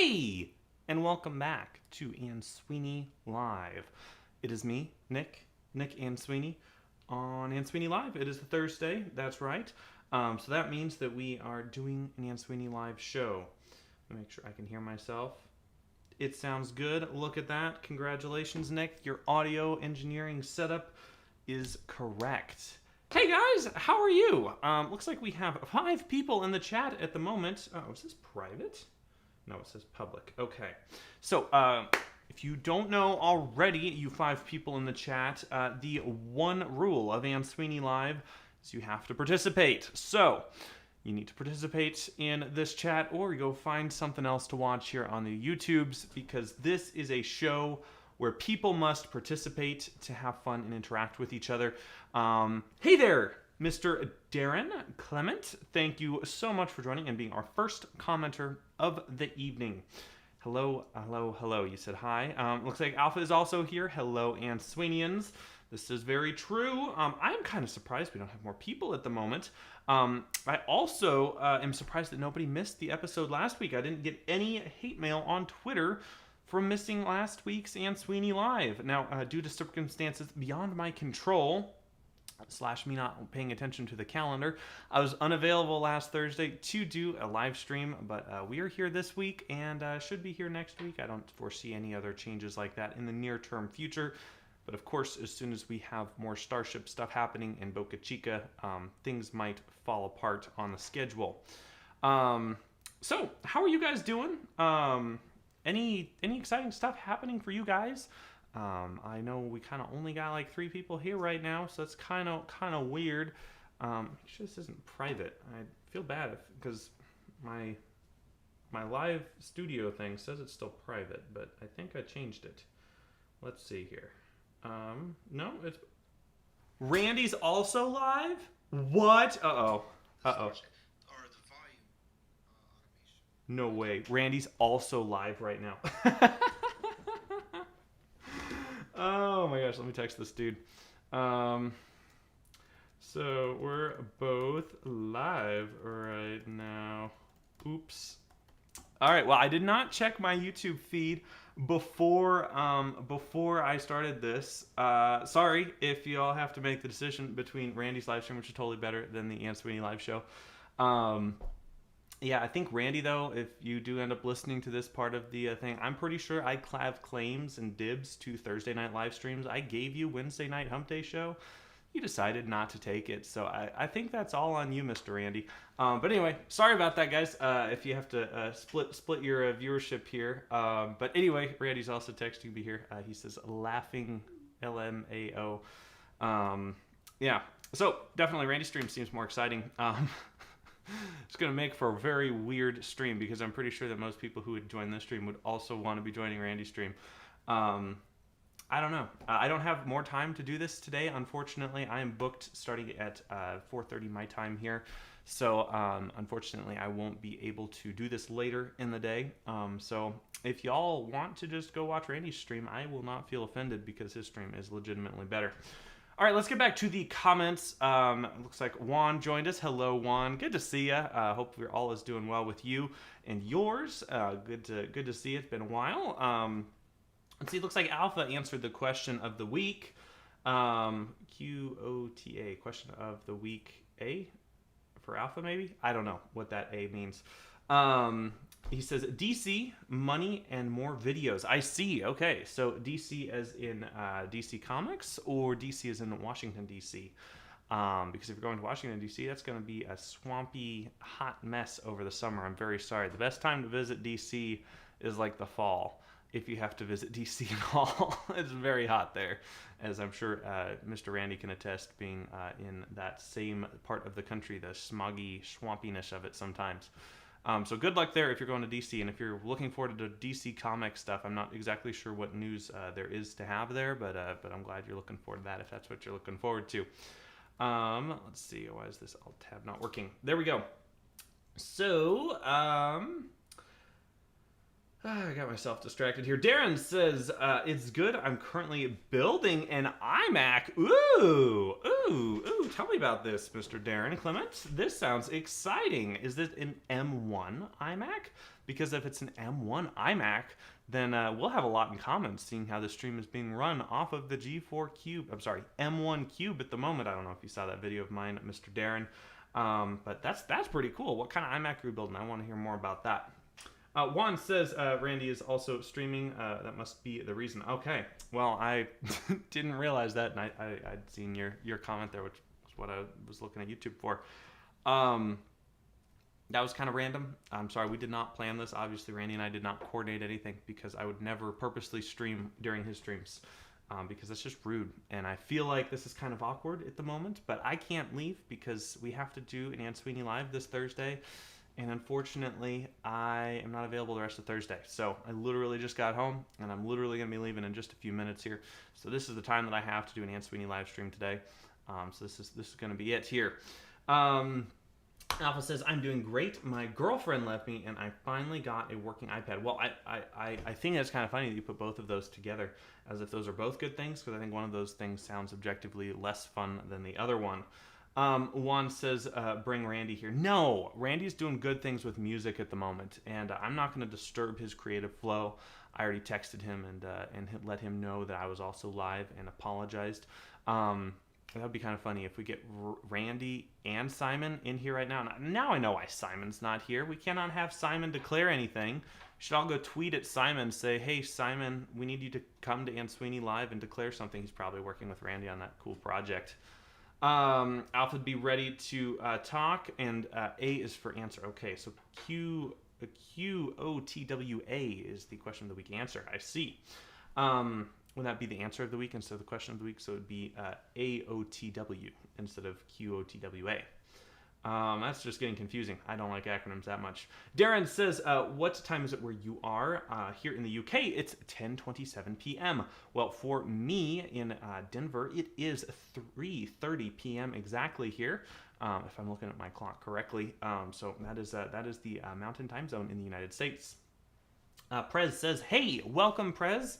Hey! And welcome back to Ansuini Live. It is me, Nick Ansuini, on Ansuini Live. It is a Thursday, that's right. So that means that we are doing an Ansuini Live show. Let me make sure I can hear myself. It sounds good. Look at that. Congratulations, Nick. Your audio engineering setup is correct. Hey guys, how are you? Looks like we have 5 people in the chat at the moment. Oh, is this private? No, it says public. Okay. So, if you don't know already, you 5 people in the chat, the one rule of Ansuini Live is you have to participate. So, you need to participate in this chat or go find something else to watch here on the YouTubes, because this is a show where people must participate to have fun and interact with each other. Hey there, Mr. Darren Clement. Thank you so much for joining and being our first commenter of the evening. Hello, hello, hello. You said hi. Looks like Alpha is also here. Hello, Ansuinians. This is very true. I'm kind of surprised we don't have more people at the moment. I also am surprised that nobody missed the episode last week. I didn't get any hate mail on Twitter from missing last week's Ansuini Live. Now, due to circumstances beyond my control, / me not paying attention to the calendar, I was unavailable last Thursday to do a live stream, but we are here this week and should be here next week. I don't foresee any other changes like that in the near-term future. But of course, as soon as we have more Starship stuff happening in Boca Chica, things might fall apart on the schedule. So, how are you guys doing? Any exciting stuff happening for you guys? I know we kind of only got like 3 people here right now, so it's kind of weird. Actually, this isn't private. I feel bad because my live studio thing says it's still private, but I think I changed it. Let's see here. No, it's Randy's also live. What? Uh oh. No way. Randy's also live right now. Oh my gosh, let me text this dude. So we're both live right now. Oops. All right, well, I did not check my YouTube feed before I started this. Sorry if you all have to make the decision between Randy's live stream, which is totally better than the Ansuini live show. Yeah, I think Randy, though, if you do end up listening to this part of the thing, I'm pretty sure I have claims and dibs to Thursday night live streams. I gave you Wednesday night Hump Day show. You decided not to take it, so I think that's all on you, Mr. Randy. But anyway, sorry about that, guys, if you have to split your viewership here. But anyway, Randy's also texting me here. He says, laughing LMAO. Yeah, so definitely Randy's stream seems more exciting. It's going to make for a very weird stream because I'm pretty sure that most people who would join this stream would also want to be joining Randy's stream. I don't know. I don't have more time to do this today, unfortunately. I am booked starting at 4:30 my time here. So, unfortunately, I won't be able to do this later in the day. So, if y'all want to just go watch Randy's stream, I will not feel offended because his stream is legitimately better. All right, let's get back to the comments. Looks like Juan joined us. Hello, Juan. Good to see you. Hope we're all is doing well with you and yours. Good to see you. It's been a while. Let's see. Looks like Alpha answered the question of the week. QOTA, question of the week. A for Alpha, maybe? I don't know what that A means. He says, DC, money, and more videos. I see. Okay, so DC as in DC Comics or DC as in Washington, D.C.? Because if you're going to Washington, D.C., that's going to be a swampy, hot mess over the summer. I'm very sorry. The best time to visit D.C. is like the fall, if you have to visit D.C. at all. It's very hot there, as I'm sure Mr. Randy can attest, being in that same part of the country, the smoggy swampiness of it sometimes. So good luck there if you're going to DC, and if you're looking forward to DC comic stuff, I'm not exactly sure what news there is to have there, but I'm glad you're looking forward to that if that's what you're looking forward to. Let's see, why is this alt tab not working? There we go. So, I got myself distracted here. Darren says, it's good. I'm currently building an iMac. Ooh, Ooh, tell me about this, Mr. Darren Clements. This sounds exciting. Is this an M1 iMac? Because if it's an M1 iMac, then we'll have a lot in common, seeing how the stream is being run off of the G4 Cube. I'm sorry, M1 Cube at the moment. I don't know if you saw that video of mine, Mr. Darren, but that's pretty cool. What kind of iMac are you building? I want to hear more about that. Juan says Randy is also streaming. That must be the reason. Okay. Well, I didn't realize that, and I'd seen your comment there, which is what I was looking at YouTube for. That was kind of random. I'm sorry, we did not plan this. Obviously, Randy and I did not coordinate anything because I would never purposely stream during his streams because that's just rude. And I feel like this is kind of awkward at the moment, but I can't leave because we have to do an Ansuini Live this Thursday. And unfortunately, I am not available the rest of Thursday. So I literally just got home, and I'm literally going to be leaving in just a few minutes here. So this is the time that I have to do an Ansuini live stream today. So this is going to be it here. Alpha says, I'm doing great. My girlfriend left me, and I finally got a working iPad. Well, I think that's kind of funny that you put both of those together, as if those are both good things, because I think one of those things sounds objectively less fun than the other one. Juan says, bring Randy here. No, Randy's doing good things with music at the moment, and I'm not going to disturb his creative flow. I already texted him and let him know that I was also live and apologized. That would be kind of funny if we get Randy and Simon in here right now. Now I know why Simon's not here. We cannot have Simon declare anything. We should all go tweet at Simon and say, hey, Simon, we need you to come to Ansuini Live and declare something. He's probably working with Randy on that cool project. Alpha, be ready to talk, and A is for answer. Okay, so Q-O-T-W-A is the question of the week answer. I see. Would that be the answer of the week instead of the question of the week? So it would be A-O-T-W instead of Q-O-T-W-A. That's just getting confusing. I don't like acronyms that much. Darren says, what time is it where you are? Here in the UK, it's 10:27 p.m. Well, for me in Denver, it is 3:30 p.m. exactly here, if I'm looking at my clock correctly. So that is the Mountain Time Zone in the United States. Prez says, hey, welcome, Prez.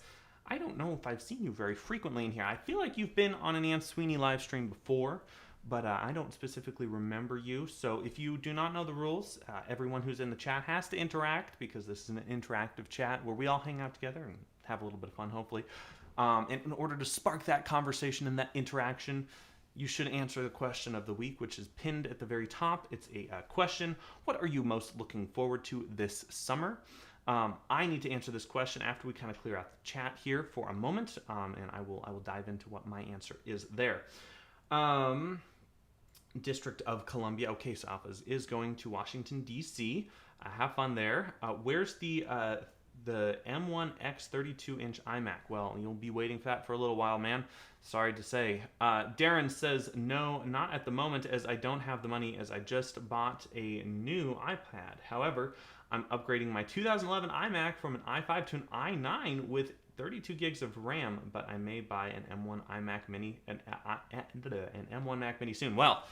I don't know if I've seen you very frequently in here. I feel like you've been on an Ansuini live stream before, but I don't specifically remember you. So if you do not know the rules, everyone who's in the chat has to interact, because this is an interactive chat where we all hang out together and have a little bit of fun, hopefully. And in order to spark that conversation and that interaction, you should answer the question of the week, which is pinned at the very top. It's a question. What are you most looking forward to this summer? I need to answer this question after we kind of clear out the chat here for a moment, and I will dive into what my answer is there. District of Columbia. Okay, so Alpha is going to Washington, D.C. Have fun there. Where's the M1X 32-inch iMac? Well, you'll be waiting for that for a little while, man. Sorry to say. Darren says, no, not at the moment, as I don't have the money, as I just bought a new iPad. However, I'm upgrading my 2011 iMac from an i5 to an i9 with 32 gigs of RAM, but I may buy an M1 iMac Mini, an M1 Mac Mini soon. Well,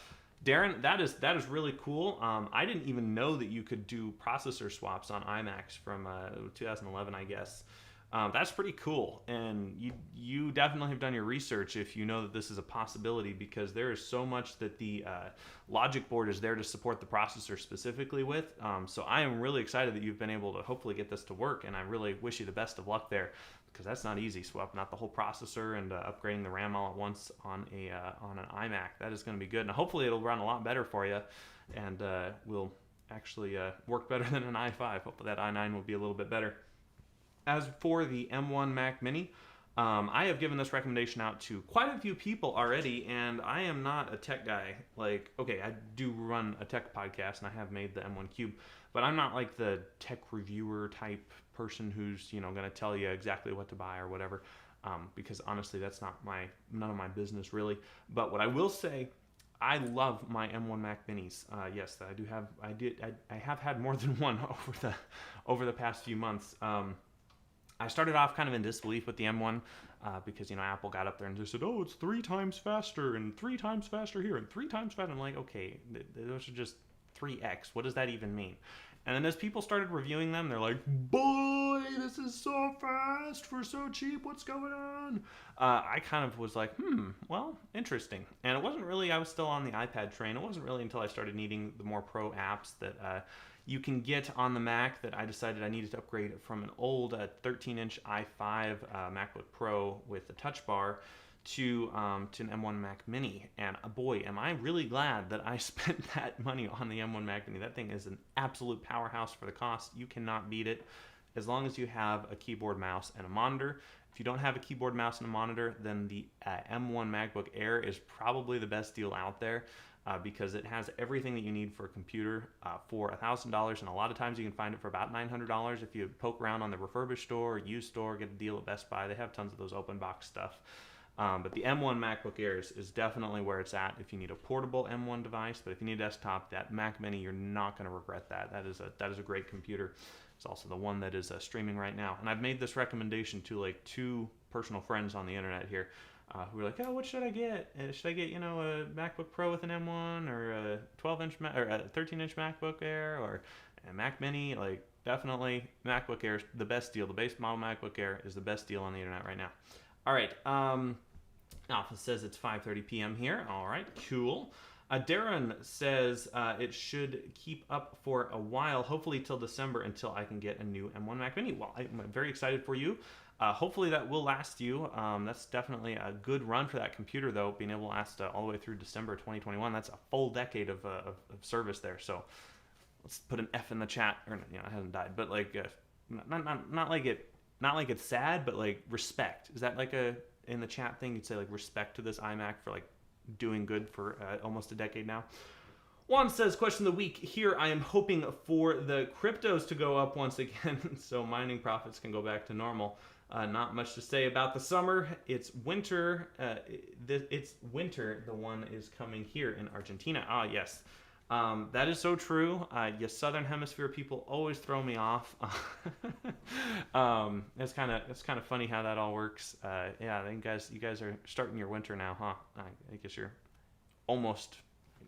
Darren, that is really cool. I didn't even know that you could do processor swaps on iMacs from 2011, I guess. That's pretty cool, and you definitely have done your research if you know that this is a possibility, because there is so much that the logic board is there to support the processor specifically with. So I am really excited that you've been able to hopefully get this to work, and I really wish you the best of luck there, because that's not easy, swapping out the whole processor and upgrading the RAM all at once on an iMac. That is going to be good, and hopefully it'll run a lot better for you, and will actually work better than an i5. Hopefully that i9 will be a little bit better. As for the M1 Mac Mini, I have given this recommendation out to quite a few people already, and I am not a tech guy. Like, okay, I do run a tech podcast, and I have made the M1 Cube, but I'm not like the tech reviewer type person who's, going to tell you exactly what to buy or whatever, because honestly, that's none of my business really. But what I will say, I love my M1 Mac Minis. Yes, I have had more than one over the past few months. I started off kind of in disbelief with the M1 because, Apple got up there and just said, oh, it's 3 times faster and 3 times faster here and 3 times faster. I'm like, okay, those are just 3x. What does that even mean? And then as people started reviewing them, they're like, boy, this is so fast for so cheap. What's going on? I kind of was like, well, interesting. And it wasn't really, I was still on the iPad train. It wasn't really until I started needing the more pro apps that you can get on the Mac that I decided I needed to upgrade from an old 13-inch i5 MacBook Pro with a touch bar to an M1 Mac Mini. And boy, am I really glad that I spent that money on the M1 Mac Mini. That thing is an absolute powerhouse for the cost. You cannot beat it as long as you have a keyboard, mouse, and a monitor. If you don't have a keyboard, mouse, and a monitor, then the M1 MacBook Air is probably the best deal out there. Because it has everything that you need for a computer for $1,000, and a lot of times you can find it for about $900 if you poke around on the refurbished store or used store, get a deal at Best Buy. They have tons of those open box stuff. But the M1 MacBook Air is definitely where it's at if you need a portable M1 device. But if you need a desktop, that Mac Mini, you're not going to regret that. That is a great computer. It's also the one that is streaming right now. And I've made this recommendation to like 2 personal friends on the internet here. Who were like, oh, what should I get? Should I get, a MacBook Pro with an M1 or a 12-inch or a 13-inch MacBook Air or a Mac Mini? Like, definitely MacBook Air is the best deal. The base model MacBook Air is the best deal on the internet right now. All right. Alpha says it's 5:30 p.m. here. All right, cool. Darren says it should keep up for a while, hopefully till December, until I can get a new M1 Mac Mini. Well, I'm very excited for you. Hopefully that will last you. That's definitely a good run for that computer, though, being able to last all the way through December 2021. That's a full decade of service there. So let's put an F in the chat. Or it hasn't died, but like not like it's sad, but like respect. Is that like in the chat thing? You'd say like respect to this iMac for like doing good for almost a decade now. Juan says, question of the week. Here I am hoping for the cryptos to go up once again so mining profits can go back to normal. Not much to say about the summer. It's winter. It's winter. The one is coming here in Argentina. Ah, yes. That is so true. You Southern Hemisphere people always throw me off. It's kind of funny how that all works. Yeah, I think you guys are starting your winter now, huh? I guess you're almost.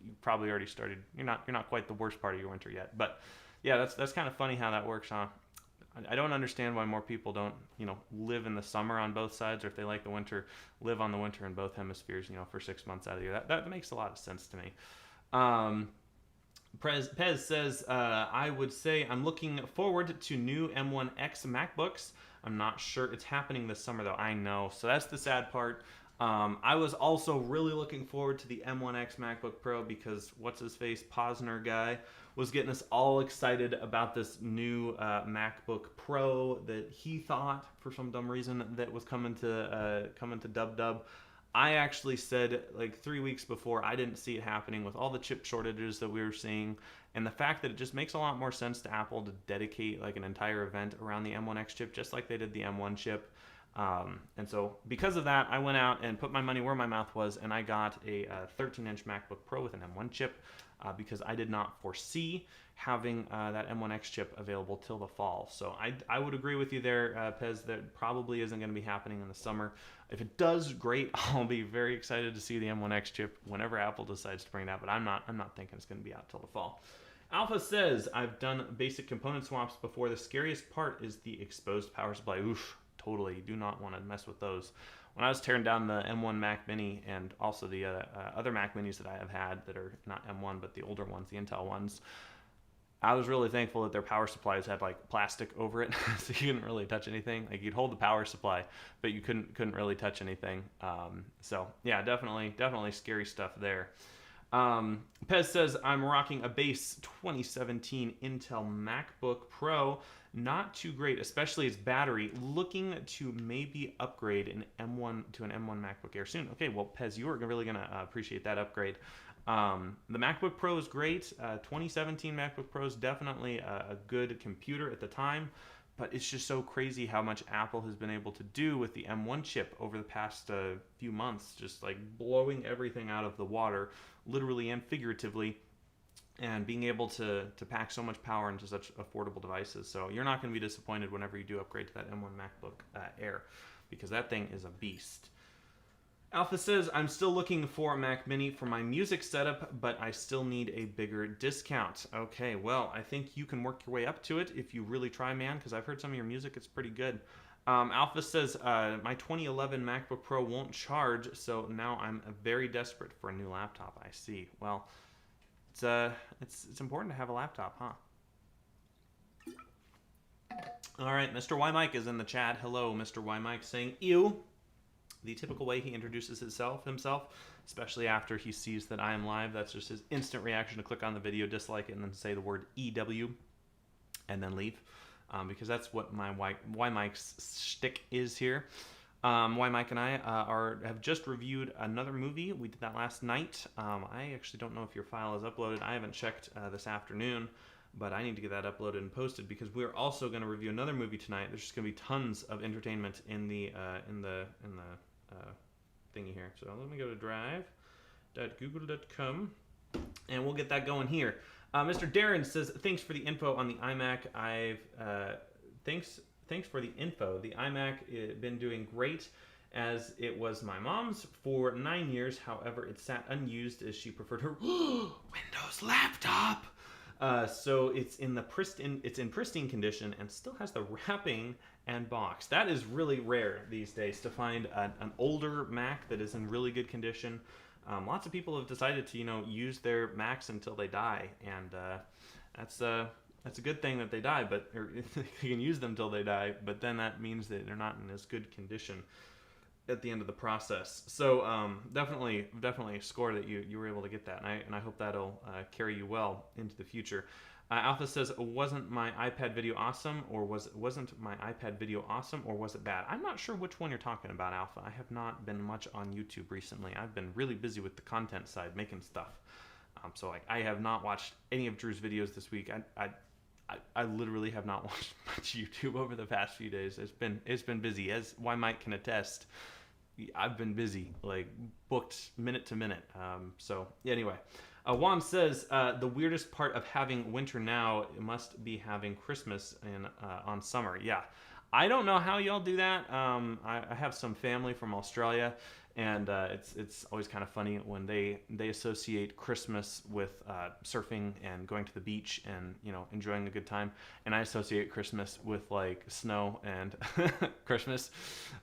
You probably already started. You're not quite the worst part of your winter yet, but yeah, that's kind of funny how that works, huh? I don't understand why more people don't, live in the summer on both sides, or if they like the winter, live on the winter in both hemispheres, for 6 months out of the year. That makes a lot of sense to me. Pez says, I would say I'm looking forward to new M1X MacBooks. I'm not sure it's happening this summer, though. I know. So that's the sad part. I was also really looking forward to the M1X MacBook Pro because what's-his-face, Posner guy, was getting us all excited about this new MacBook Pro that he thought, for some dumb reason, that was coming to Dub. I actually said like 3 weeks before I didn't see it happening with all the chip shortages that we were seeing, and the fact that it just makes a lot more sense to Apple to dedicate like an entire event around the M1X chip, just like they did the M1 chip. And so because of that, I went out and put my money where my mouth was, and I got a 13-inch MacBook Pro with an M1 chip because I did not foresee having that M1X chip available till the fall. So I would agree with you there, Pez, that probably isn't going to be happening in the summer. If it does, great. I'll be very excited to see the M1X chip whenever Apple decides to bring it out, but I'm not thinking it's going to be out till the fall. Alpha says, I've done basic component swaps before. The scariest part is the exposed power supply. Oof. Totally, you do not want to mess with those. When I was tearing down the M1 Mac Mini and also the other Mac Minis that I have had that are not M1 but the older ones, the Intel ones, I was really thankful that their power supplies had like plastic over it, so you couldn't really touch anything. Like you'd hold the power supply, but you couldn't really touch anything. So yeah, definitely scary stuff there. Pez says, I'm rocking a base 2017 Intel MacBook Pro. Not too great, especially its battery. Looking to maybe upgrade an M1 to an M1 MacBook Air soon. Okay, well, Pez, you are really going to appreciate that upgrade. The MacBook Pro is great. 2017 MacBook Pro is definitely a good computer at the time, but it's just so crazy how much Apple has been able to do with the M1 chip over the past few months, just like blowing everything out of the water, literally and figuratively, and being able to pack so much power into such affordable devices. So you're not going to be disappointed whenever you do upgrade to that M1 MacBook Air, because that thing is a beast. Alpha says, I'm still looking for a Mac Mini for my music setup, but I still need a bigger discount. Okay, well, I think you can work your way up to it if you really try, man, because I've heard some of your music. It's pretty good. Alpha says, my 2011 MacBook Pro won't charge, so now I'm very desperate for a new laptop. I see. Well, it's important to have a laptop, huh? All right, Mr. Y Mike is in the chat. Hello, Mr. Y Mike, saying, ew. The typical way he introduces himself, especially after he sees that I am live. That's just his instant reaction to click on the video, dislike it, and then say the word EW, and then leave, because that's what my Y Mike's shtick is here. Y Mike and I have just reviewed another movie. We did that last night. I actually don't know if your file is uploaded. I haven't checked this afternoon, but I need to get that uploaded and posted because we're also going to review another movie tonight. There's just going to be tons of entertainment in the thingy here. So let me go to drive.google.com and we'll get that going here. Mr. Darren says, thanks for the info on the iMac. Thanks for the info. The iMac been doing great as it was my mom's for 9 years. However, it sat unused as she preferred her Windows laptop. So it's in pristine condition and still has the wrapping and box. That is really rare these days to find an older Mac that is in really good condition. Lots of people have decided to use their Macs until they die, and that's a good thing that they die, but you can use them till they die. But then that means that they're not in as good condition at the end of the process. So definitely score that you were able to get that, and I hope that'll carry you well into the future. Alpha says, wasn't my iPad video awesome, or wasn't my iPad video awesome, or was it bad? I'm not sure which one you're talking about, Alpha. I have not been much on YouTube recently. I've been really busy with the content side, making stuff. So I have not watched any of Drew's videos this week. I literally have not watched much YouTube over the past few days. It's been busy, as Y Mike can attest. I've been busy, like booked minute to minute. So anyway, Juan says the weirdest part of having winter now must be having Christmas on summer. Yeah, I don't know how y'all do that. I have some family from Australia, and it's always kind of funny when they associate Christmas with surfing and going to the beach and enjoying a good time, and I associate Christmas with like snow and Christmas.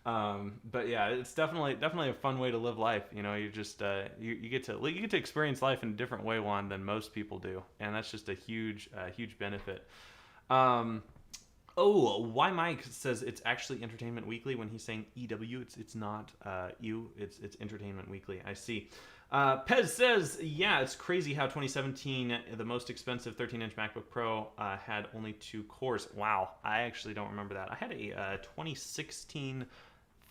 But yeah, it's definitely a fun way to live life. You just you get to experience life in a different way, Juan, than most people do, and that's just a huge benefit. Oh, Y Mike says it's actually Entertainment Weekly when he's saying EW. It's not you. It's Entertainment Weekly. I see. Pez says, yeah, it's crazy how 2017, the most expensive 13-inch MacBook Pro had only 2 cores. Wow, I actually don't remember that. I had a 2016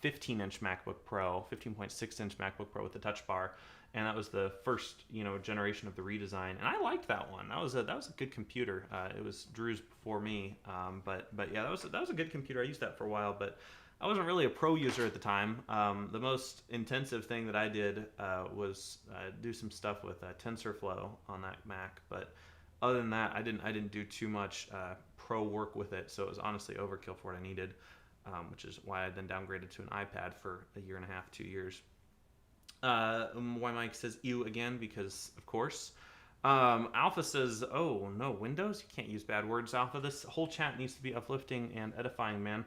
15-inch MacBook Pro, 15.6-inch MacBook Pro with the Touch Bar, and that was the first generation of the redesign, and I liked that one. That was a good computer. It was Drew's before me, but yeah, that was a good computer. I used that for a while, but I wasn't really a pro user at the time. The most intensive thing that I did was do some stuff with TensorFlow on that Mac, but other than that, I didn't do too much pro work with it. So it was honestly overkill for what I needed, which is why I then downgraded to an iPad for a year and a half, 2 years. Y Mike says ew again because of course. Alpha says, oh no, Windows? You can't use bad words, Alpha. This whole chat needs to be uplifting and edifying, man.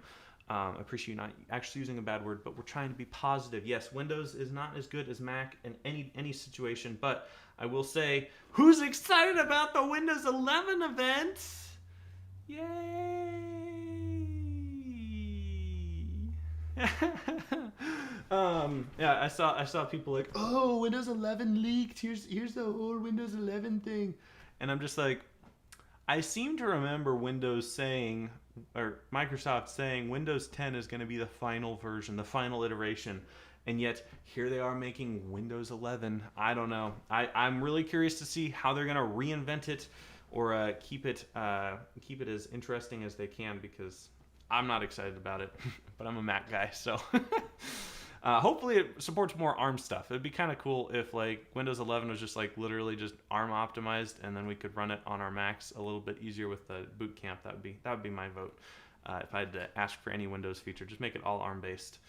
I appreciate you not actually using a bad word, but we're trying to be positive. Yes, Windows is not as good as Mac in any situation, but I will say, who's excited about the Windows 11 event? Yay! Yeah, I saw people like, oh, Windows 11 leaked. Here's the whole Windows 11 thing, and I'm just like, I seem to remember Windows saying, or Microsoft saying, Windows 10 is going to be the final version, the final iteration, and yet here they are making Windows 11. I don't know. I'm really curious to see how they're going to reinvent it or keep it as interesting as they can, because I'm not excited about it, but I'm a Mac guy, so hopefully it supports more ARM stuff. It'd be kind of cool if like Windows 11 was just like literally just ARM optimized, and then we could run it on our Macs a little bit easier with the boot camp. That would be my vote if I had to ask for any Windows feature. Just make it all ARM based.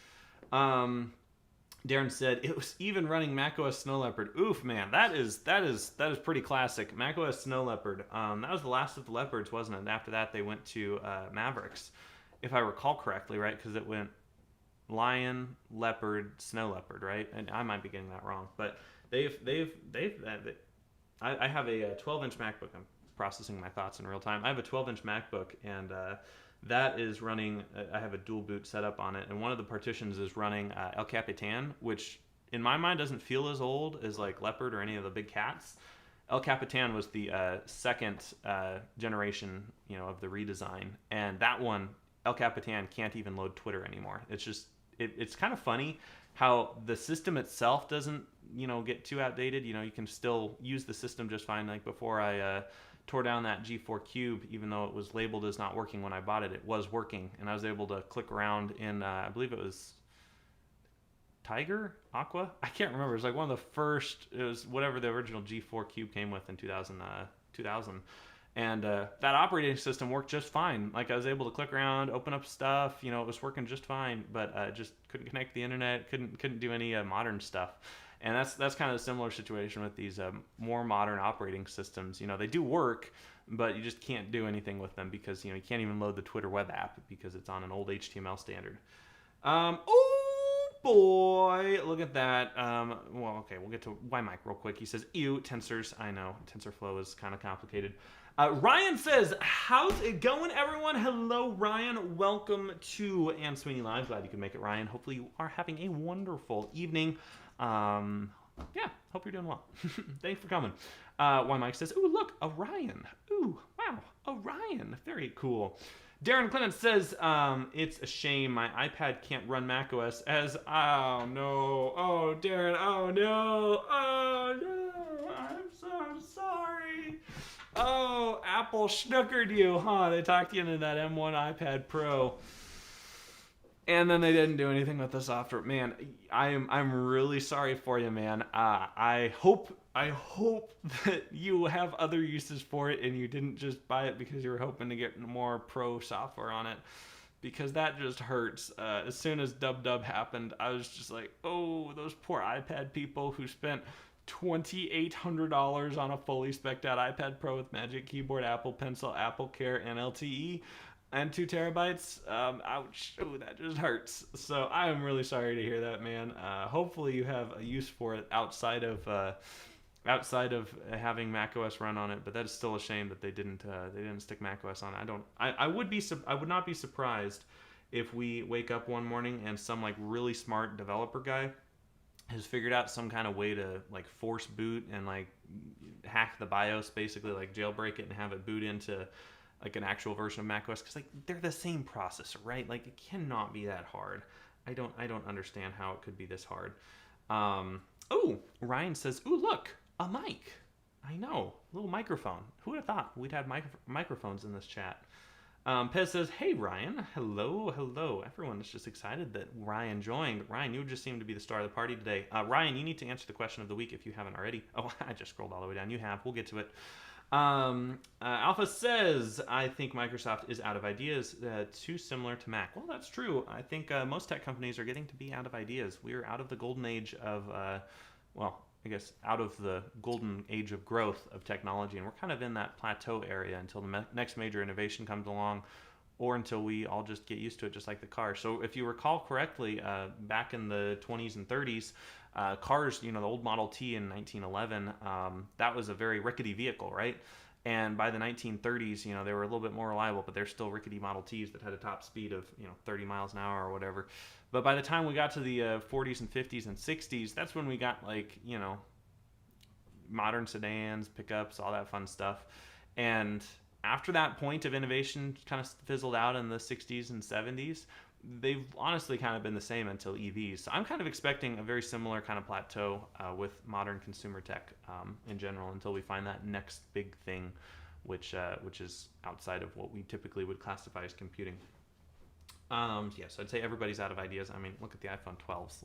Darren said it was even running macOS Snow Leopard. Oof, man, that is pretty classic. macOS Snow Leopard. That was the last of the leopards, wasn't it? And after that, they went to Mavericks, if I recall correctly, right? Because it went lion, leopard, snow leopard, right? And I might be getting that wrong, but I have a 12-inch MacBook. I'm processing my thoughts in real time. I have a 12-inch MacBook, and that is running. I have a dual boot setup on it, and one of the partitions is running El Capitan, which in my mind doesn't feel as old as like Leopard or any of the big cats. El Capitan was the second generation, of the redesign, and that one, El Capitan, can't even load Twitter anymore. It's just it's kind of funny how the system itself doesn't get too outdated. You can still use the system just fine. Like before I tore down that G4 Cube, even though it was labeled as not working when I bought it, it was working, and I was able to click around in I believe it was Tiger Aqua. I can't remember. It was like one of the first. It was whatever the original G4 Cube came with in 2000. And that operating system worked just fine. Like I was able to click around, open up stuff. It was working just fine, but just couldn't connect to the internet. Couldn't do any modern stuff. And that's kind of a similar situation with these more modern operating systems. They do work, but you just can't do anything with them because you can't even load the Twitter web app because it's on an old HTML standard. Oh boy, look at that. Well, okay, we'll get to Mike real quick. He says, "Ew, tensors." I know TensorFlow is kind of complicated. Ryan says, "How's it going, everyone?" Hello, Ryan. Welcome to Ansuini Live. Glad you could make it, Ryan. Hopefully you are having a wonderful evening. Yeah, hope you're doing well. Thanks for coming. Mike says, "Ooh, look, Orion. Ooh, wow, Orion. Very cool." Darren Clements says, "It's a shame my iPad can't run macOS as..." Oh, no. Oh, Darren. Oh, no. Oh, no. I'm so sorry. Oh, Apple schnookered you, huh? They talked you into that M1 iPad Pro. And then they didn't do anything with the software. Man, I'm really sorry for you, man. I hope that you have other uses for it and you didn't just buy it because you were hoping to get more pro software on it, because that just hurts. As soon as Dub happened, I was just like, oh, those poor iPad people who spent $2,800 on a fully spec'd out iPad Pro with Magic Keyboard, Apple Pencil, Apple Care, and LTE, and 2 terabytes. Ouch. Ooh, that just hurts. So I am really sorry to hear that, man. Hopefully you have a use for it outside of having macOS run on it, but that is still a shame that they didn't stick macOS on it. I would not be surprised if we wake up one morning and some like really smart developer guy has figured out some kind of way to like force boot and like hack the BIOS, basically like jailbreak it and have it boot into like an actual version of macOS, because like they're the same processor, right? Like it cannot be that hard. I don't understand how it could be this hard. Oh, Ryan says, "Ooh, look, a mic." I know, a little microphone. Who would have thought we'd have microphones in this chat? Pez says, "Hey, Ryan. Hello. Everyone is just excited that Ryan joined. Ryan, you just seem to be the star of the party today. Ryan, you need to answer the question of the week if you haven't already. Oh, I just scrolled all the way down. You have. We'll get to it. Alpha says, "I think Microsoft is out of ideas, too similar to Mac." Well, that's true. I think most tech companies are getting to be out of ideas. We're out of the golden age of, I guess out of the golden age of growth of technology, and we're kind of in that plateau area until the next major innovation comes along, or until we all just get used to it, just like the car. So if you recall correctly, back in the 20s and 30s, cars, the old Model T in 1911, that was a very rickety vehicle, right? And by the 1930s, they were a little bit more reliable, but they're still rickety Model Ts that had a top speed of, 30 miles an hour or whatever. But by the time we got to the 40s and 50s and 60s, that's when we got like, modern sedans, pickups, all that fun stuff. And after that point of innovation kind of fizzled out in the 60s and 70s, they've honestly kind of been the same until EVs. So I'm kind of expecting a very similar kind of plateau with modern consumer tech in general until we find that next big thing, which is outside of what we typically would classify as computing. Yes, I'd say everybody's out of ideas. I mean, look at the iPhone 12s.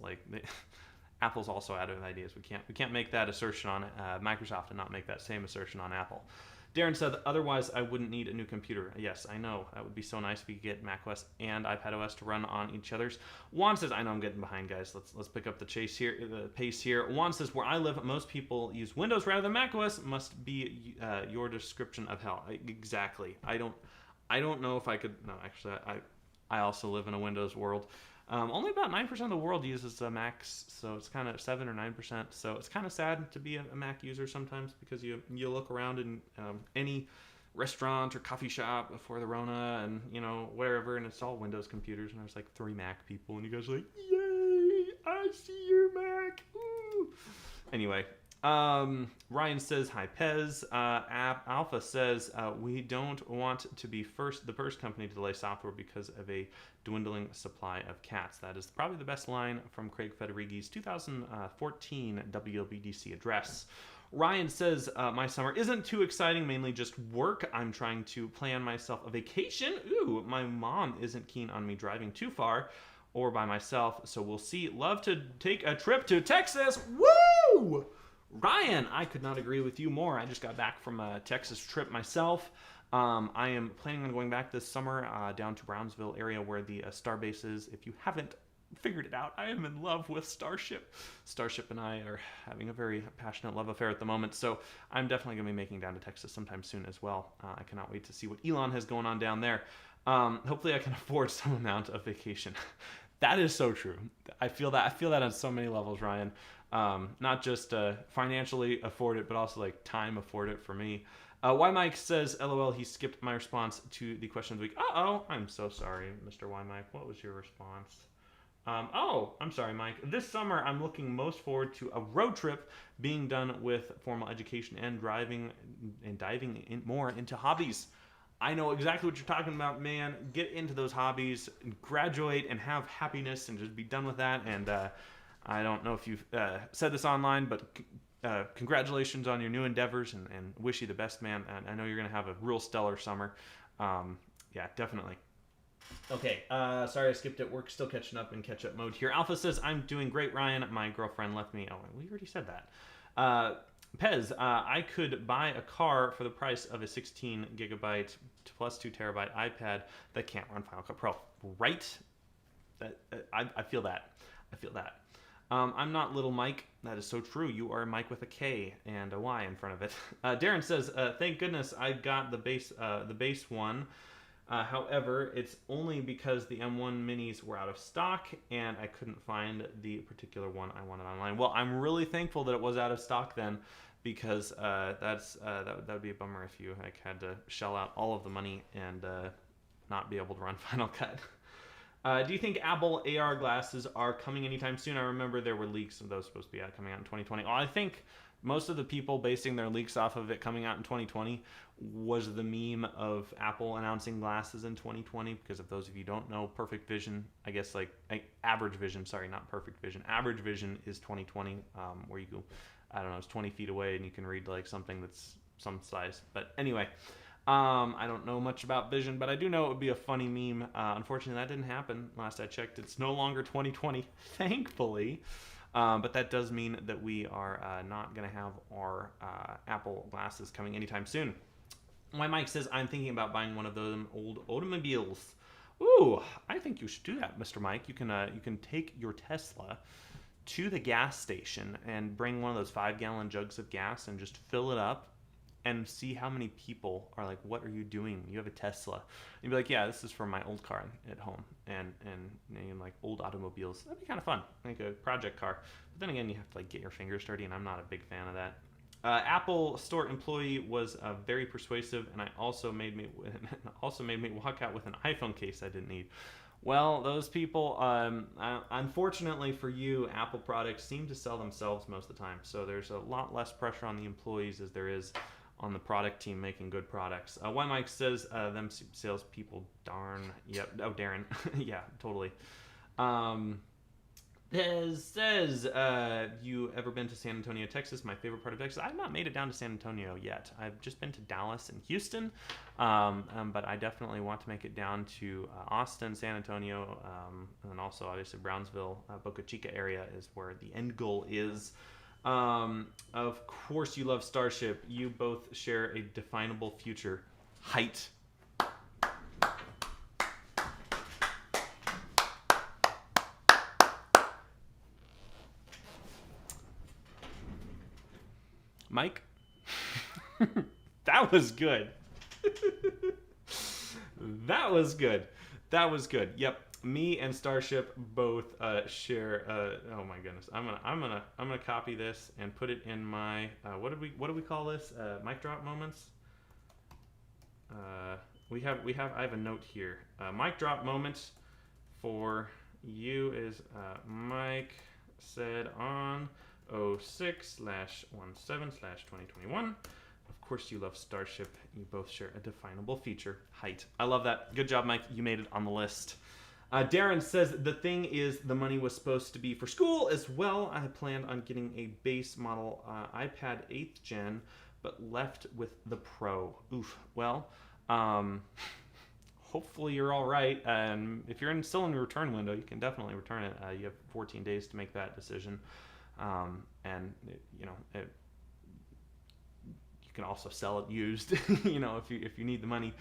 Apple's also out of ideas. We can't make that assertion on Microsoft and not make that same assertion on Apple. Darren said, otherwise I wouldn't need a new computer. Yes, I know. That would be so nice if we could get macOS and iPadOS to run on each other's. Juan says, I know I'm getting behind, guys. Let's pick up the pace here. Juan says, where I live, most people use Windows rather than macOS. Must be your description of hell. Exactly. I don't know if I could. No, actually, I also live in a Windows world. Only about 9% of the world uses Macs, so it's kind of 7 or 9%. So it's kind of sad to be a Mac user sometimes, because you look around in any restaurant or coffee shop before the Rona, and wherever, and it's all Windows computers, and there's like 3 Mac people, and you guys are like, yay, I see your Mac. Ooh. Anyway. Ryan says, hi Pez. Alpha says, we don't want to be the first company to delay software because of a dwindling supply of cats. That is probably the best line from Craig Federighi's 2014 WWDC address. Ryan says, my summer isn't too exciting, mainly just work. I'm trying to plan myself a vacation. Ooh, my mom isn't keen on me driving too far or by myself, so we'll see. Love to take a trip to Texas. Woo! Ryan, I could not agree with you more. I just got back from a Texas trip myself. I am planning on going back this summer down to Brownsville area where the Star Base is. If you haven't figured it out, I am in love with Starship. Starship and I are having a very passionate love affair at the moment, so I'm definitely going to be making down to Texas sometime soon as well. I cannot wait to see what Elon has going on down there. Hopefully I can afford some amount of vacation. That is so true. I feel that on so many levels, Ryan. Not just financially afford it, but also like time afford it for me. Y Mike says, LOL, he skipped my response to the question of the week. I'm so sorry, Mr. Y Mike. What was your response? I'm sorry, Mike. This summer, I'm looking most forward to a road trip being done with formal education and driving and diving in more into hobbies. I know exactly what you're talking about, man. Get into those hobbies, graduate, and have happiness, and just be done with that. And I don't know if you've said this online, but congratulations on your new endeavors, and wish you the best, man. And I know you're going to have a real stellar summer. Yeah, definitely. Okay, sorry I skipped it. We're still catching up in catch-up mode here. Alpha says, I'm doing great, Ryan. My girlfriend left me. Oh, we already said that. Pez, I could buy a car for the price of a 16 gigabyte plus 2 terabyte iPad that can't run Final Cut Pro. Right? I feel that. I'm not little Mike. That is so true. You are Mike with a K and a Y in front of it. Darren says, thank goodness I got the base one. However, it's only because the M1 minis were out of stock and I couldn't find the particular one I wanted online. Well, I'm really thankful that it was out of stock then, because that would be a bummer if you had to shell out all of the money and not be able to run Final Cut. Do you think Apple AR glasses are coming anytime soon? I remember there were leaks of those supposed to be coming out in 2020. I think most of the people basing their leaks off of it coming out in 2020 was the meme of Apple announcing glasses in 2020, because if those of you don't know, perfect vision, I guess average vision, sorry, not perfect vision. Average vision is 2020, where you go, I don't know, it's 20 feet away and you can read like something that's some size. But anyway, I don't know much about vision, but I do know it would be a funny meme. Unfortunately, that didn't happen. Last I checked, it's no longer 2020, thankfully. But that does mean that we are not going to have our Apple glasses coming anytime soon. My Mike says, I'm thinking about buying one of those old automobiles. Ooh, I think you should do that, Mr. Mike. You can take your Tesla to the gas station and bring one of those 5-gallon jugs of gas and just fill it up and see how many people are like, what are you doing? You have a Tesla. And you'd be like, yeah, this is from my old car at home. And name like old automobiles. That'd be kind of fun. Like a project car. But then again, you have to like get your fingers dirty, and I'm not a big fan of that. Apple store employee was very persuasive, and also made me walk out with an iPhone case I didn't need. Well, those people, unfortunately for you, Apple products seem to sell themselves most of the time. So there's a lot less pressure on the employees as there is on the product team making good products. Y Mike says, them salespeople, darn. Yep. Oh, Darren. Yeah, totally. This says, you ever been to San Antonio, Texas? My favorite part of Texas. I've not made it down to San Antonio yet. I've just been to Dallas and Houston, but I definitely want to make it down to Austin, San Antonio, and also obviously Brownsville, Boca Chica area is where the end goal is. Of course you love Starship. You both share a definable future. Height. Mike? That was good. That was good. That was good. Yep. Me and Starship both share. Oh my goodness. I'm gonna copy this and put it in my. What do we call this? Mic drop moments. I have a note here. Mic drop moments for you is Mike said on 06/17/2021. Of course you love Starship. You both share a definable feature, height. I love that. Good job, Mike. You made it on the list. Darren says the thing is the money was supposed to be for school as well. I planned on getting a base model iPad 8th gen, but left with the Pro. Oof. Well, hopefully you're all right. And if you're still in the return window, you can definitely return it. You have 14 days to make that decision. And you can also sell it used, if you need the money.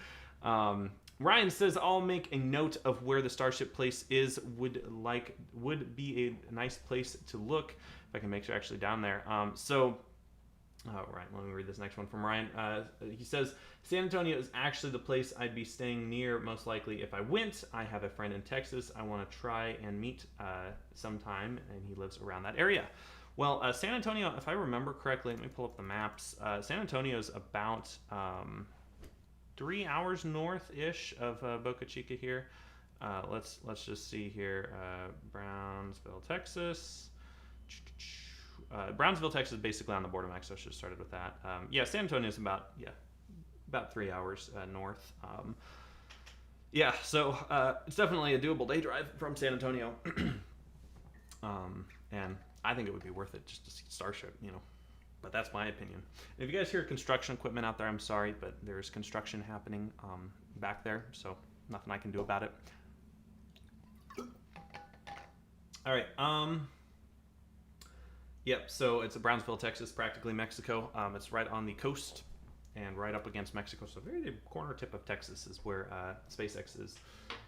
Ryan says I'll make a note of where the Starship place is. Would be a nice place to look if I can make sure actually down there. Right, let me read this next one from Ryan. He says San Antonio is actually the place I'd be staying near most likely if I went. I have a friend in Texas I want to try and meet sometime, and he lives around that area. Well, San Antonio, if I remember correctly, let me pull up the maps. San Antonio is about 3 hours north-ish of Boca Chica here. Let's just see here. Brownsville, Texas. Brownsville, Texas is basically on the border of Mexico. I should have started with that. San Antonio is about 3 hours north. So it's definitely a doable day drive from San Antonio. And I think it would be worth it just to see Starship, But that's my opinion. If you guys hear construction equipment out there, I'm sorry, but there's construction happening back there, so nothing I can do about it. All right. Yep. So it's Brownsville, Texas, practically Mexico. It's right on the coast and right up against Mexico. So very the corner tip of Texas is where SpaceX is.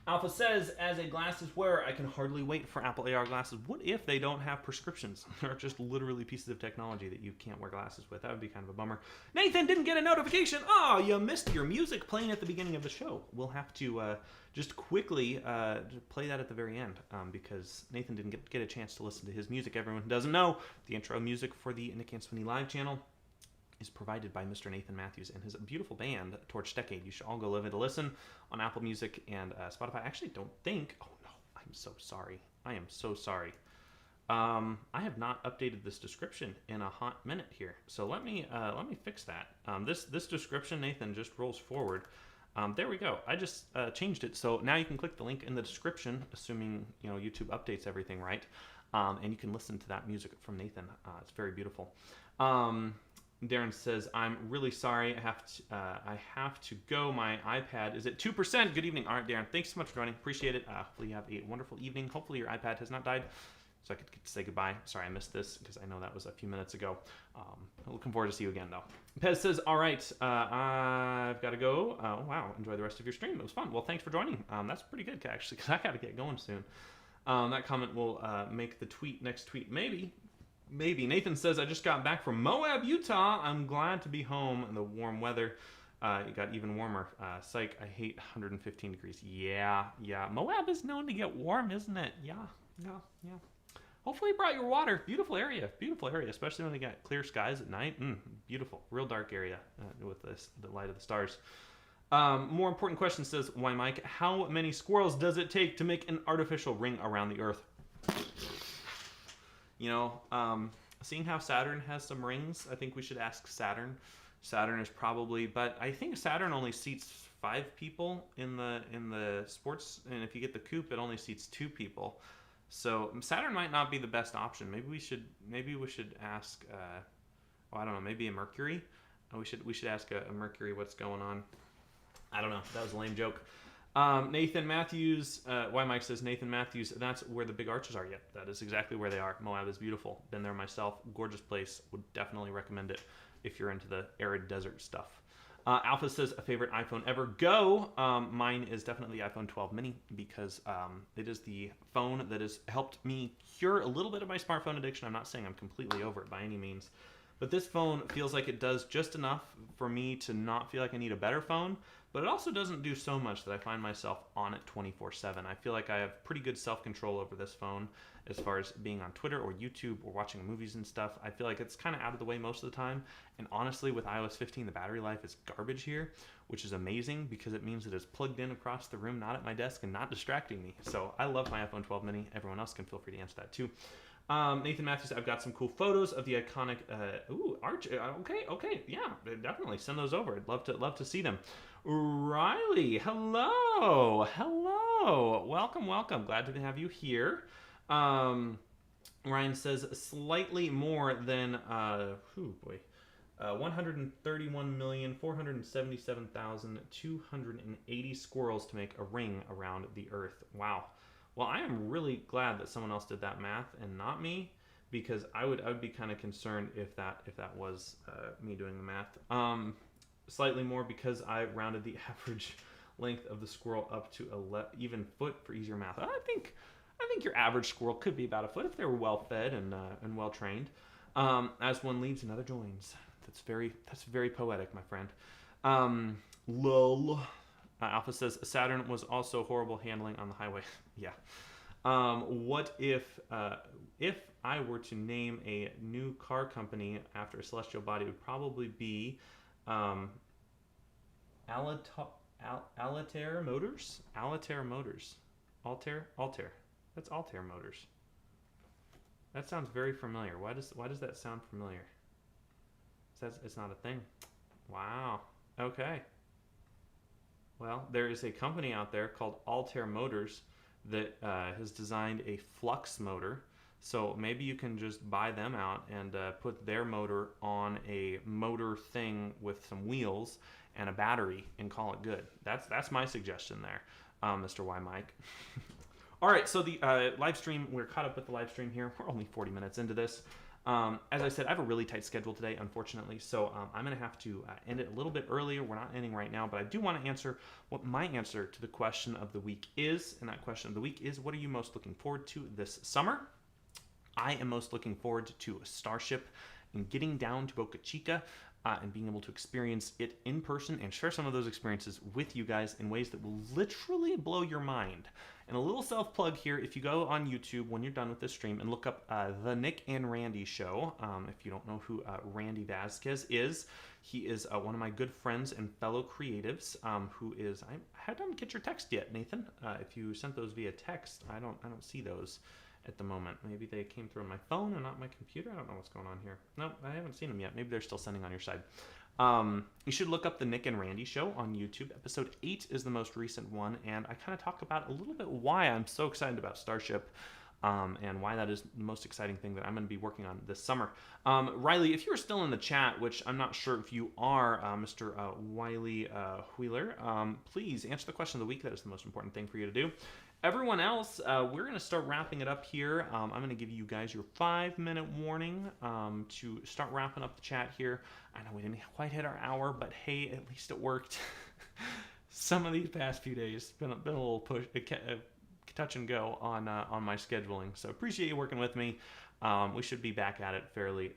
Alpha says, as a glasses wearer, I can hardly wait for Apple AR glasses. What if they don't have prescriptions? They're just literally pieces of technology that you can't wear glasses with. That would be kind of a bummer. Nathan didn't get a notification. Oh, you missed your music playing at the beginning of the show. We'll have to just quickly play that at the very end because Nathan didn't get a chance to listen to his music. Everyone who doesn't know, the intro music for the Nick Ansuini live channel is provided by Mr. Nathan Matthews and his beautiful band, Torch Decade. You should all go give it a listen on Apple Music and Spotify. I actually don't think... Oh, no. I'm so sorry. I am so sorry. I have not updated this description in a hot minute here. So let me fix that. This description, Nathan, just rolls forward. There we go. I just changed it. So now you can click the link in the description, assuming YouTube updates everything right. And you can listen to that music from Nathan. It's very beautiful. Darren says, I'm really sorry. I have to go. My iPad is at 2%. Good evening. All right, Darren. Thanks so much for joining. Appreciate it. Hopefully you have a wonderful evening. Hopefully your iPad has not died, so I could say goodbye. Sorry I missed this because I know that was a few minutes ago. Looking forward to see you again, though. Pez says, all right, I've got to go. Oh, wow. Enjoy the rest of your stream. It was fun. Well, thanks for joining. That's pretty good, actually, because I got to get going soon. That comment will make the next tweet, maybe. Nathan says, I just got back from Moab, Utah. I'm glad to be home in the warm weather. It got even warmer. Psych, I hate 115 degrees. Yeah. Moab is known to get warm, isn't it? Yeah. Hopefully you brought your water. Beautiful area, especially when they got clear skies at night. Beautiful, real dark area with the light of the stars. More important question says, why, Mike, how many squirrels does it take to make an artificial ring around the Earth? Seeing how Saturn has some rings, I think we should ask Saturn. Saturn is probably, but I think Saturn only seats 5 people in the sports, and if you get the coupe, it only seats 2 people. So Saturn might not be the best option. Maybe we should ask. I don't know. Maybe a Mercury. We should ask a Mercury what's going on. I don't know. That was a lame joke. Nathan Matthews, Y Mike says, Nathan Matthews, that's where the big arches are. Yet that is exactly where they are. Moab is beautiful. Been there myself. Gorgeous place. Would definitely recommend it if you're into the arid desert stuff. Alpha says, a favorite iPhone ever. Go! Mine is definitely the iPhone 12 mini because it is the phone that has helped me cure a little bit of my smartphone addiction. I'm not saying I'm completely over it by any means. But this phone feels like it does just enough for me to not feel like I need a better phone, but it also doesn't do so much that I find myself on it 24/7. I feel like I have pretty good self-control over this phone as far as being on Twitter or YouTube or watching movies and stuff. I feel like it's kind of out of the way most of the time. And honestly, with iOS 15, the battery life is garbage here, which is amazing because it means it is plugged in across the room, not at my desk, and not distracting me. So I love my iPhone 12 mini. Everyone else can feel free to answer that too. Nathan Matthews, I've got some cool photos of the iconic arch. Okay, yeah, definitely send those over. I'd love to see them. Riley, hello, welcome. Glad to have you here. Ryan says slightly more than 131,477,280 squirrels to make a ring around the Earth. Wow. Well, I am really glad that someone else did that math and not me, because I would be kind of concerned if that was me doing the math. Slightly more because I rounded the average length of the squirrel up to a even foot for easier math. I think your average squirrel could be about a foot if they were well fed and well trained. As one leads, another joins. That's very poetic, my friend. Lol. Alpha says Saturn was also horrible handling on the highway. Yeah. What if I were to name a new car company after a celestial body? It would probably be Altair Motors. Altair Motors. Altair. That's Altair Motors. That sounds very familiar. Why does that sound familiar? It's not a thing. Wow. Okay. Well, there is a company out there called Altair Motors that has designed a flux motor. So maybe you can just buy them out and put their motor on a motor thing with some wheels and a battery and call it good. That's my suggestion there, Mr. Y Mike. All right, so the live stream, we're caught up with the live stream here. We're only 40 minutes into this. As I said, I have a really tight schedule today, unfortunately, so I'm going to have to end it a little bit earlier. We're not ending right now, but I do want to answer what my answer to the question of the week is, and that question of the week is, what are you most looking forward to this summer? I am most looking forward to Starship and getting down to Boca Chica and being able to experience it in person and share some of those experiences with you guys in ways that will literally blow your mind. And a little self-plug here, if you go on YouTube when you're done with this stream and look up The Nick and Randy Show, if you don't know who Randy Vasquez is, he is one of my good friends and fellow creatives who is, I don't get your text yet, Nathan. If you sent those via text, I don't see those at the moment. Maybe they came through on my phone and not my computer. I don't know what's going on here. No, I haven't seen them yet. Maybe they're still sending on your side. You should look up The Nick and Randy Show on YouTube. Episode 8 is the most recent one, and I kind of talk about a little bit why I'm so excited about Starship and why that is the most exciting thing that I'm going to be working on this summer. Riley, if you're still in the chat, which I'm not sure if you are, Mr. Wiley Wheeler, please answer the question of the week. That is the most important thing for you to do. Everyone else, we're going to start wrapping it up here. I'm going to give you guys your 5-minute warning to start wrapping up the chat here. I know we didn't quite hit our hour, but hey, at least it worked. Some of these past few days, been a little push, touch and go on my scheduling. So appreciate you working with me. We should be back at it fairly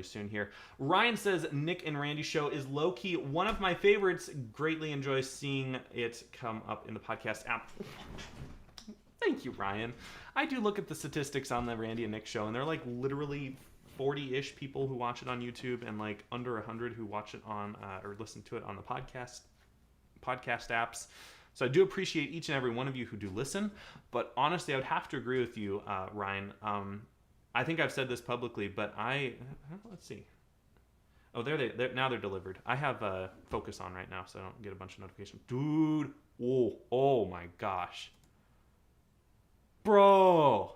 soon here. Ryan says Nick and Randy Show is low-key one of my favorites. Greatly enjoy seeing it come up in the podcast app. Thank you, Ryan. I do look at the statistics on the Randy and Nick Show, and they're like literally 40-ish people who watch it on YouTube and like under 100 who watch it on or listen to it on the podcast apps. So I do appreciate each and every one of you who do listen, but honestly, I would have to agree with you, Ryan. I think I've said this publicly, but let's see. Oh, now they're delivered. I have Focus on right now, so I don't get a bunch of notifications. Dude, oh my gosh. Bro,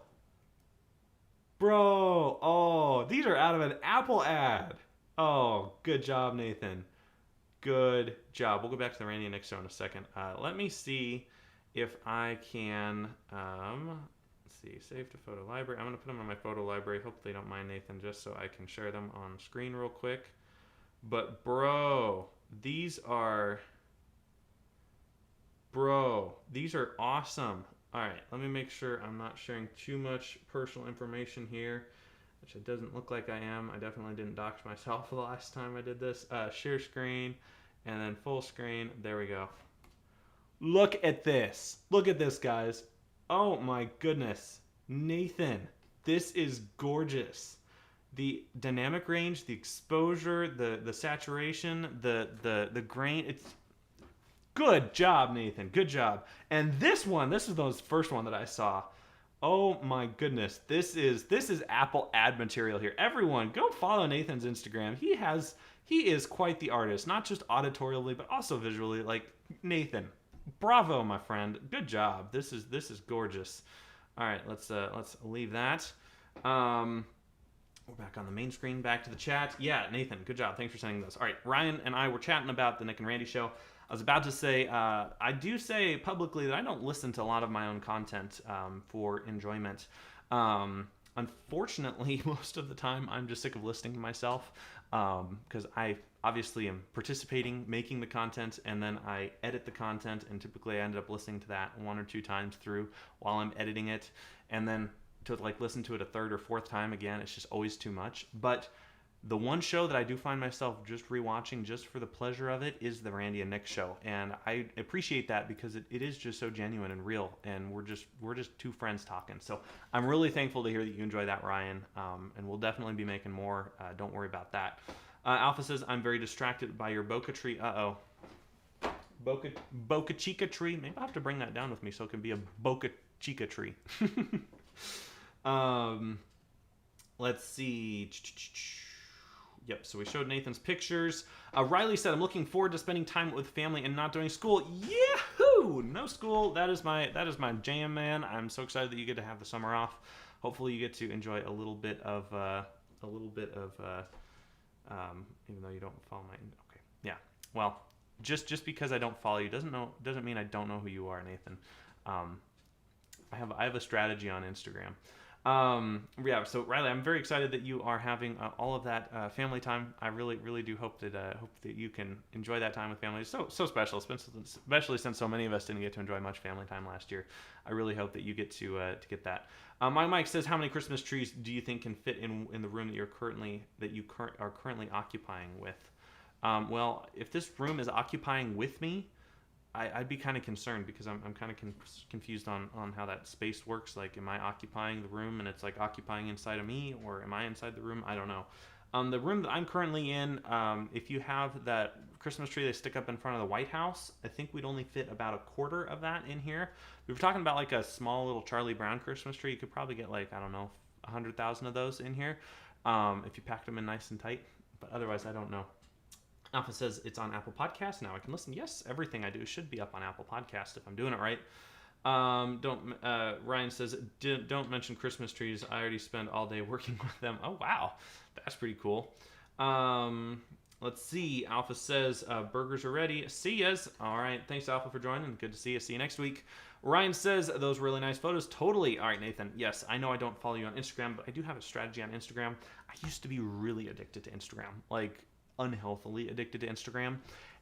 oh, these are out of an Apple ad. Oh, good job, Nathan. Good job. We'll go back to the Randy and Nick show in a second. Let me see if I can. Let's see. Save to photo library. I'm going to put them in my photo library. Hopefully, they don't mind, Nathan, just so I can share them on screen real quick. But, bro, these are awesome. All right, let me make sure I'm not sharing too much personal information here, which it doesn't look like I am. I definitely didn't dox myself the last time I did this. Share screen and then full screen. There we go. Look at this. Look at this, guys. Oh my goodness. Nathan, this is gorgeous. The dynamic range, the exposure, the saturation, the grain, it's good job, Nathan. Good job. And this is the first one that I saw. Oh my goodness. This is Apple ad material here. Everyone, go follow Nathan's Instagram. He is quite the artist, not just auditorially, but also visually. Like, Nathan, bravo, my friend. Good job. This is gorgeous. All right, let's leave that. We're back on the main screen, back to the chat. Yeah, Nathan, good job. Thanks for sending those. All right, Ryan and I were chatting about the Nick and Randy show. I was about to say, I do say publicly that I don't listen to a lot of my own content for enjoyment. Unfortunately, most of the time, I'm just sick of listening to myself because I obviously am participating, making the content, and then I edit the content, and typically I ended up listening to that 1 or 2 times through while I'm editing it, and then to like listen to it a 3rd or 4th time again, it's just always too much. But the one show that I do find myself just rewatching just for the pleasure of it is the Randy and Nick show, and I appreciate that because it is just so genuine and real, and we're just 2 friends talking. So I'm really thankful to hear that you enjoy that, Ryan, and we'll definitely be making more. Don't worry about that. Alpha says, I'm very distracted by your bokeh tree. Boca Chica tree. Maybe I'll have to bring that down with me so it can be a Boca Chica tree. Let's see. Yep, so we showed Nathan's pictures. Riley said, I'm looking forward to spending time with family and not doing school. Yahoo! No school. That is my jam, man. I'm so excited that you get to have the summer off. Hopefully you get to enjoy a little bit of even though you don't follow my, okay. Yeah. Well, just because I don't follow you doesn't mean I don't know who you are, Nathan. I have a strategy on Instagram. Yeah, so Riley, I'm very excited that you are having all of that family time. I really do hope that you can enjoy that time with family. It's so special, especially since so many of us didn't get to enjoy much family time last year. I really hope that you get to get that. My Mike says, how many Christmas trees do you think can fit in the room that you are currently occupying with? Well, if this room is occupying with me, I'd be kind of concerned because I'm kind of confused on how that space works. Like, am I occupying the room and it's like occupying inside of me, or am I inside the room? I don't know. The room that I'm currently in, if you have that Christmas tree they stick up in front of the White House, I think we'd only fit about 1/4 of that in here. We were talking about like a small little Charlie Brown Christmas tree. You could probably get like, I don't know, 100,000 of those in here if you packed them in nice and tight. But otherwise, I don't know. Alpha says it's on Apple Podcasts now. I can listen. Yes, everything I do should be up on Apple Podcasts if I'm doing it right. Ryan says, don't mention Christmas trees. I already spend all day working with them. Oh, wow. That's pretty cool. Let's see. Alpha says, burgers are ready. See yas. All right. Thanks, Alpha, for joining. Good to see you. See you next week. Ryan says, those really nice photos. Totally. All right, Nathan. Yes, I know I don't follow you on Instagram, but I do have a strategy on Instagram. I used to be really addicted to Instagram. Like, unhealthily addicted to Instagram,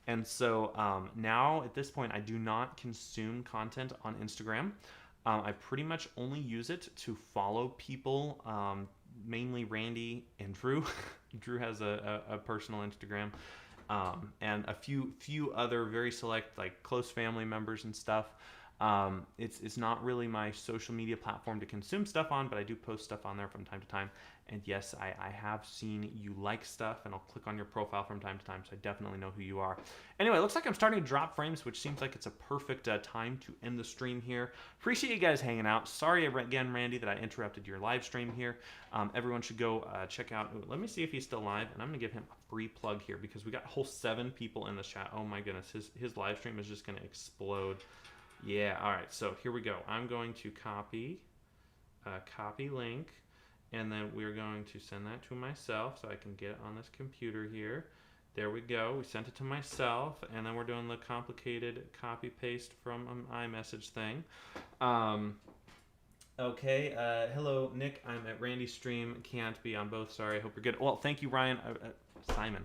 and so now at this point I do not consume content on Instagram. I pretty much only use it to follow people, mainly Randy and Drew. Drew has a personal Instagram, and a few other very select, like, close family members and stuff. It's not really my social media platform to consume stuff on, but I do post stuff on there from time to time. And yes, I have seen you like stuff, and I'll click on your profile from time to time, so I definitely know who you are. Anyway, it looks like I'm starting to drop frames, which seems like it's a perfect time to end the stream here. Appreciate you guys hanging out. Sorry again, Randy, that I interrupted your live stream here. Everyone should go check out. Let me see if he's still live, and I'm going to give him a free plug here because we got a whole 7 people in the chat. Oh my goodness, his live stream is just going to explode. Yeah, all right, so here we go. I'm going to copy link, and then we're going to send that to myself so I can get it on this computer here. There we go. We sent it to myself, and then we're doing the complicated copy paste from an iMessage thing. Okay. Hello, Nick. I'm at Randy's stream. Can't be on both. Sorry. I hope you're good. Well, thank you, Ryan. Simon.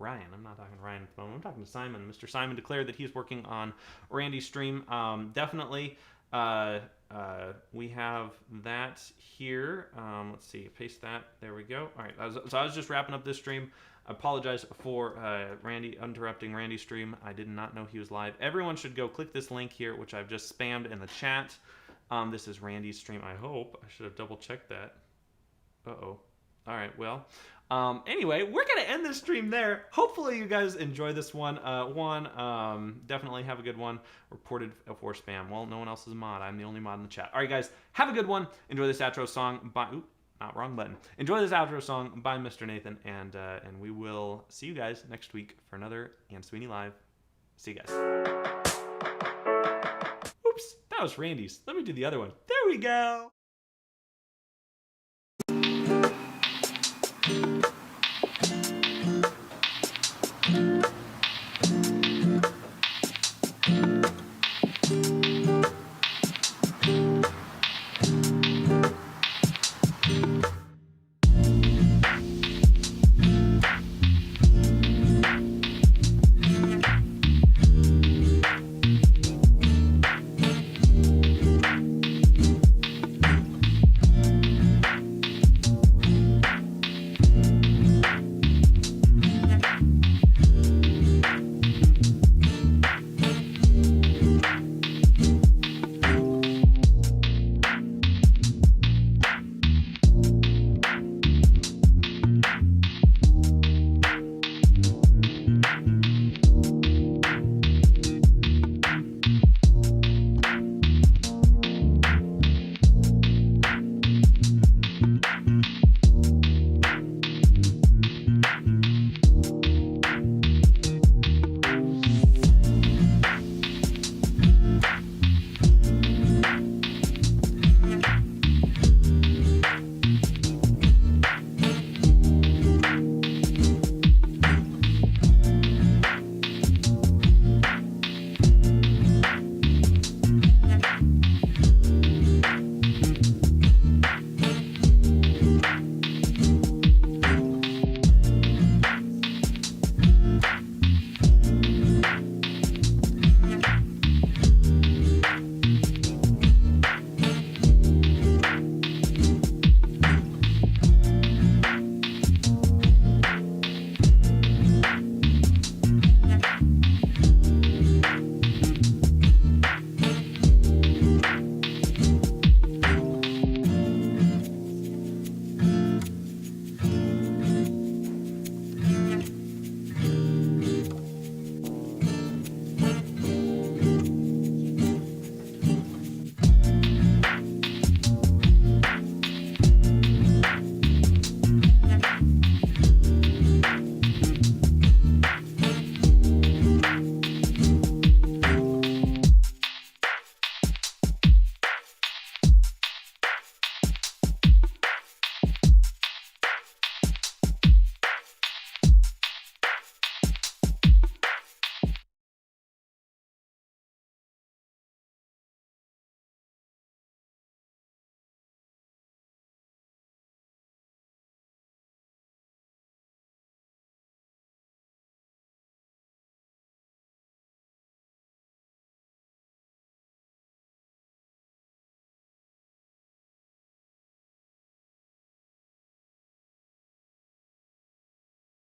Ryan. I'm not talking to Ryan at the moment. I'm talking to Simon. Mr. Simon declared that he's working on Randy's stream. Definitely. We have that here. Let's see. Paste that. There we go. All right. So I was just wrapping up this stream. I apologize for Randy interrupting Randy's stream. I did not know he was live. Everyone should go click this link here, which I've just spammed in the chat. This is Randy's stream. I hope. I should have double checked that. Uh-oh. All right. Well, anyway, we're going to end this stream there. Hopefully you guys enjoy this one. Definitely have a good one. Reported for spam. Well, no one else is a mod. I'm the only mod in the chat. All right, guys. Have a good one. Enjoy this outro song by... Oop, not wrong button. Enjoy this outro song by Mr. Nathan, and we will see you guys next week for another Ansuini Live. See you guys. Oops, that was Randy's. Let me do the other one. There we go.